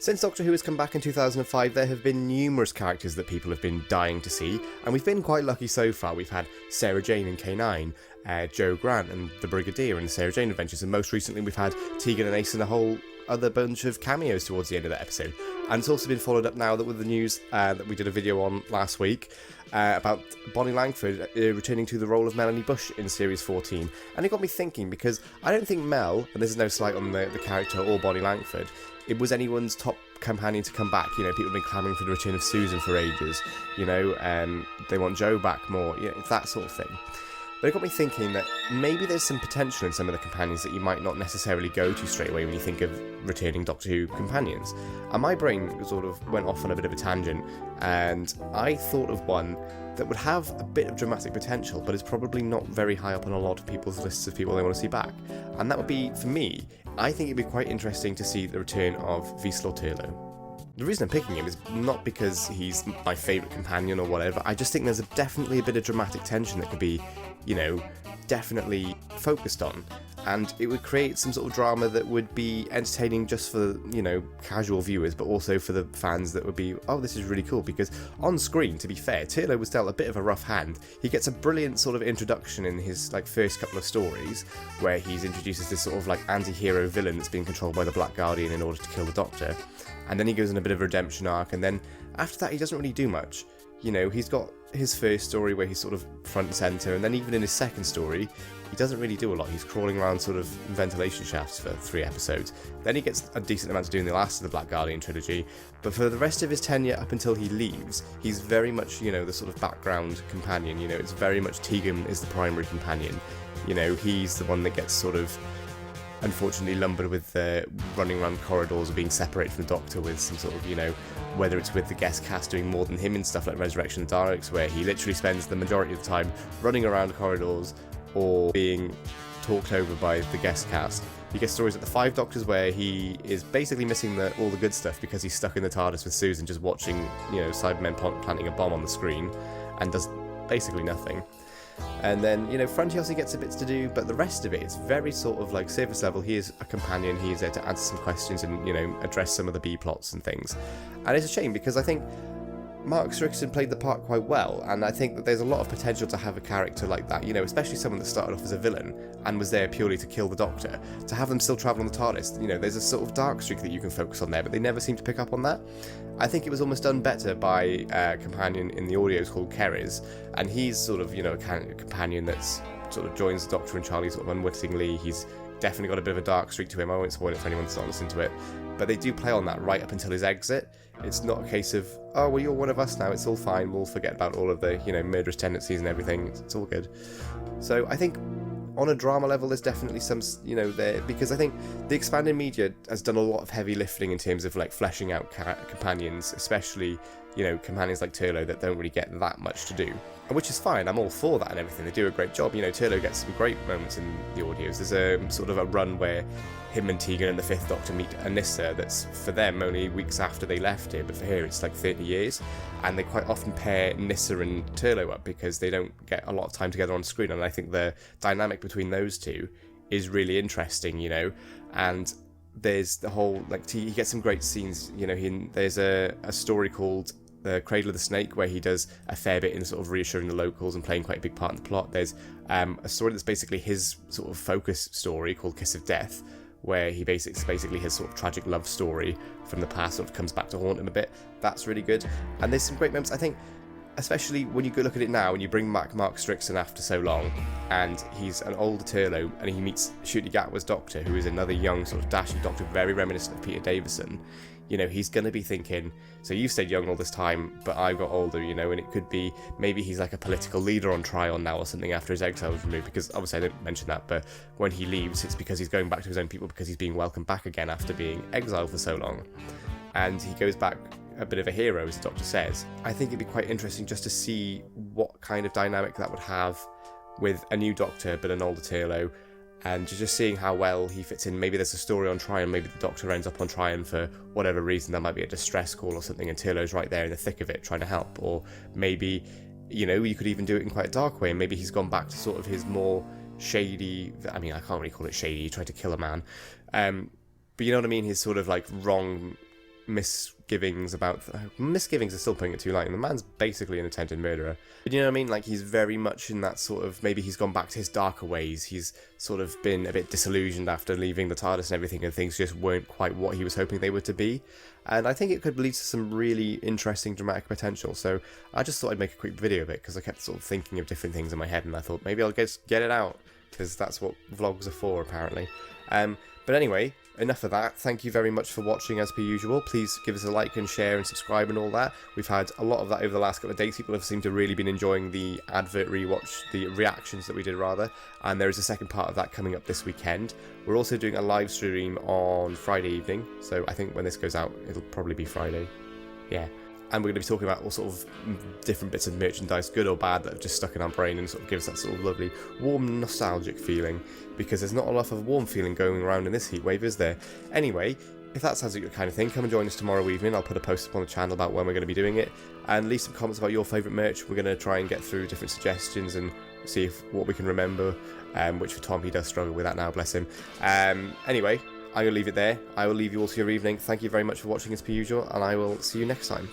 Since Doctor Who has come back in 2005, there have been numerous characters that people have been dying to see, and we've been quite lucky so far. We've had Sarah Jane in K9, Joe Grant and the Brigadier in the Sarah Jane Adventures, and most recently we've had Tegan and Ace and a whole other bunch of cameos towards the end of that episode. And it's also been followed up now with the news that we did a video on last week about Bonnie Langford returning to the role of Melanie Bush in Series 14. And it got me thinking, because I don't think Mel, and this is no slight on the character or Bonnie Langford, it was anyone's top companion to come back. You know, people have been clamouring for the return of Susan for ages, you know, they want Joe back more, you know, that sort of thing. But it got me thinking that maybe there's some potential in some of the companions that you might not necessarily go to straight away when you think of returning Doctor Who companions. And my brain sort of went off on a bit of a tangent, and I thought of one that would have a bit of dramatic potential, but is probably not very high up on a lot of people's lists of people they want to see back. And that would be, for me, I think it'd be quite interesting to see the return of Vslo Turlough. The reason I'm picking him is not because he's my favourite companion or whatever. I just think there's definitely a bit of dramatic tension that could be, you know, definitely focused on. And it would create some sort of drama that would be entertaining just for, you know, casual viewers, but also for the fans that would be, oh, this is really cool. Because on screen, to be fair, Turlough was dealt a bit of a rough hand. He gets a brilliant sort of introduction in his first couple of stories, where he's introduced as this sort of anti-hero villain that's being controlled by the Black Guardian in order to kill the Doctor. And then he goes on a bit of a redemption arc, and then after that he doesn't really do much. You know, he's got his first story where he's sort of front and centre, and then even in his second story, he doesn't really do a lot. He's crawling around sort of ventilation shafts for 3 episodes. Then he gets a decent amount to do in the last of the Black Guardian trilogy, but for the rest of his tenure up until he leaves, he's very much, you know, the sort of background companion. You know, it's very much Tegan is the primary companion. You know, he's the one that gets sort of unfortunately lumbered with running around corridors or being separated from the Doctor with some sort of, you know, whether it's with the guest cast doing more than him in stuff like Resurrection of the Daleks, where he literally spends the majority of the time running around corridors or being talked over by the guest cast. You get stories at the Five Doctors where he is basically missing all the good stuff because he's stuck in the TARDIS with Susan just watching, you know, Cybermen planting a bomb on the screen and does basically nothing. And then, you know, Frontios, he gets a bit to do, but the rest of it, it's very sort of surface level. He is a companion, he is there to answer some questions and, you know, address some of the B-plots and things. And it's a shame because I think Mark Strickson played the part quite well, and I think that there's a lot of potential to have a character like that, you know, especially someone that started off as a villain and was there purely to kill the Doctor. To have them still travel on the TARDIS, you know, there's a sort of dark streak that you can focus on there, but they never seem to pick up on that. I think it was almost done better by a companion in the audios called Keres, and he's sort of, you know, a companion that's sort of joins the Doctor and Charlie sort of unwittingly. He's definitely got a bit of a dark streak to him. I won't spoil it for anyone that's not listening to it, but they do play on that right up until his exit. It's not a case of, oh, well, you're one of us now, it's all fine, we'll forget about all of the, you know, murderous tendencies and everything, it's all good. So I think on a drama level there's definitely some, you know, there, because I think the expanded media has done a lot of heavy lifting in terms of fleshing out companions, especially, you know, companions like Turlough that don't really get that much to do. And which is fine, I'm all for that and everything, they do a great job. You know, Turlough gets some great moments in the audios. There's a sort of a run where him and Tegan and the Fifth Doctor meet Anissa that's for them only weeks after they left here, but for here it's 30 years, and they quite often pair Nyssa and Turlough up because they don't get a lot of time together on screen, and I think the dynamic between those two is really interesting, you know. And there's the whole, he gets some great scenes, you know. There's a story called The Cradle of the Snake where he does a fair bit in sort of reassuring the locals and playing quite a big part in the plot. There's a story that's basically his sort of focus story called Kiss of Death, where he basically his sort of tragic love story from the past sort of comes back to haunt him a bit. That's really good. And there's some great moments, I think, especially when you go look at it now and you bring back Mark Strickson after so long, and he's an older Turlough and he meets Ncuti Gatwa's Doctor, who is another young sort of dashing Doctor, very reminiscent of Peter Davison. You know, he's going to be thinking, so you've stayed young all this time, but I got older, you know, and it could be, maybe he's like a political leader on trial now or something after his exile was removed, because obviously I didn't mention that, but when he leaves, it's because he's going back to his own people because he's being welcomed back again after being exiled for so long. And he goes back a bit of a hero, as the Doctor says. I think it'd be quite interesting just to see what kind of dynamic that would have with a new Doctor, but an older Turlough, and just seeing how well he fits in. Maybe there's a story on Tryon, maybe the Doctor ends up on Tryon for whatever reason, there might be a distress call or something, and Turlough's right there in the thick of it trying to help. Or maybe, you know, you could even do it in quite a dark way, and maybe he's gone back to sort of his more shady, I mean, I can't really call it shady, he tried to kill a man, but you know what I mean, his sort of wrong misgivings about... misgivings are still putting it too light, and the man's basically an attempted murderer. But you know what I mean? Like, he's very much in that sort of... maybe he's gone back to his darker ways. He's sort of been a bit disillusioned after leaving the TARDIS and everything, and things just weren't quite what he was hoping they were to be. And I think it could lead to some really interesting dramatic potential. So I just thought I'd make a quick video of it, because I kept sort of thinking of different things in my head, and I thought maybe I'll get it out, because that's what vlogs are for, apparently. But anyway, enough of that. Thank you very much for watching, as per usual. Please give us a like and share and subscribe and all that. We've had a lot of that over the last couple of days. People have seemed to really been enjoying the advert rewatch, the reactions that we did rather, and there is a second part of that coming up this weekend. We're also doing a live stream on Friday evening, so I think when this goes out, it'll probably be Friday. Yeah. And we're going to be talking about all sort of different bits of merchandise, good or bad, that have just stuck in our brain and sort of gives that sort of lovely, warm, nostalgic feeling, because there's not a lot of warm feeling going around in this heat wave, is there? Anyway, if that sounds like your kind of thing, come and join us tomorrow evening. I'll put a post up on the channel about when we're going to be doing it, and leave some comments about your favourite merch. We're going to try and get through different suggestions and see what we can remember, which for Tom, he does struggle with that now, bless him. Anyway, I'm going to leave it there. I will leave you all to your evening. Thank you very much for watching, as per usual, and I will see you next time.